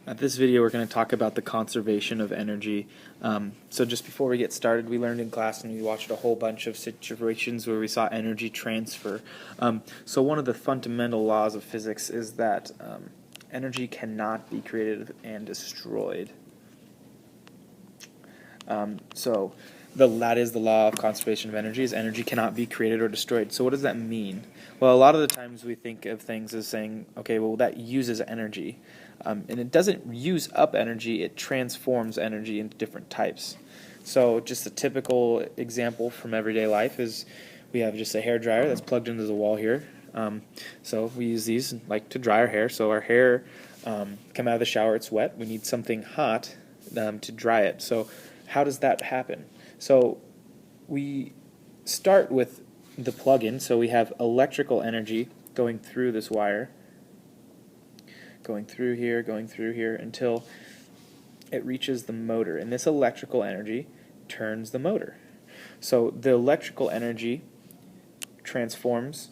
This video we're going to talk about the conservation of energy. So just before we get started, we learned in class and we watched a whole bunch of situations where we saw energy transfer. So one of the fundamental laws of physics is that energy cannot be created and destroyed. That is the law of conservation of energy, is energy cannot be created or destroyed. So what does that mean? Well, a lot of the times we think of things as saying, okay, well, that uses energy. And it doesn't use up energy, it transforms energy into different types. So just a typical example from everyday life is we have just a hair dryer that's plugged into the wall here. So we use these like to dry our hair. So our hair come out of the shower, it's wet. We need something hot to dry it. So how does that happen? So we start with the plug-in. So we have electrical energy going through this wire, going through here until it reaches the motor. And this electrical energy turns the motor. So the electrical energy transforms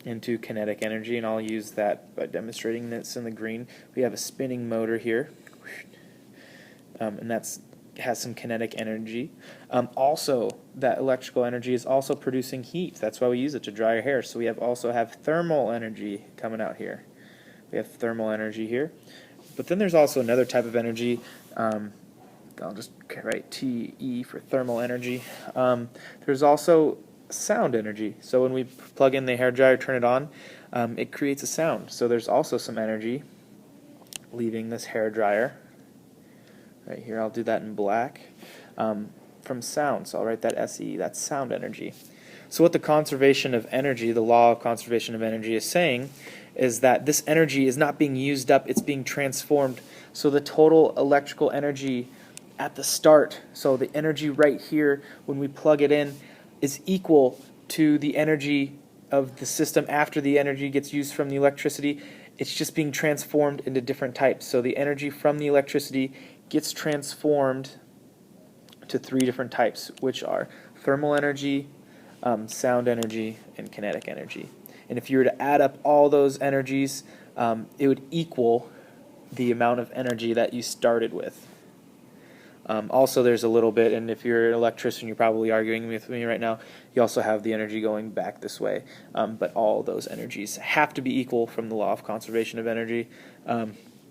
into kinetic energy, and I'll use that by demonstrating this in the green. We have a spinning motor here, and has some kinetic energy. Also, that electrical energy is also producing heat. That's why we use it to dry our hair. So we also have thermal energy coming out here. We have thermal energy here. But then there's also another type of energy. I'll just write TE for thermal energy. There's also sound energy. So when we plug in the hairdryer, turn it on, it creates a sound. So there's also some energy leaving this hairdryer. Right here, I'll do that in black. From sound, so I'll write that SE, that's sound energy. So what the conservation of energy, the law of conservation of energy is saying is that this energy is not being used up, it's being transformed. So the total electrical energy at the start, so the energy right here when we plug it in, is equal to the energy of the system after the energy gets used from the electricity. It's just being transformed into different types. So the energy from the electricity gets transformed to 3 different types, which are thermal energy, sound energy, and kinetic energy. And if you were to add up all those energies, it would equal the amount of energy that you started with. Also, there's a little bit, and if you're an electrician, you're probably arguing with me right now, you also have the energy going back this way. But all those energies have to be equal from the law of conservation of energy.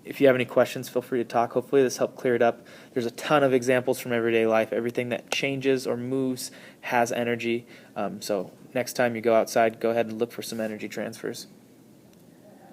If you have any questions, feel free to talk. Hopefully this helped clear it up. There's a ton of examples from everyday life. Everything that changes or moves has energy. So next time you go outside, go ahead and look for some energy transfers.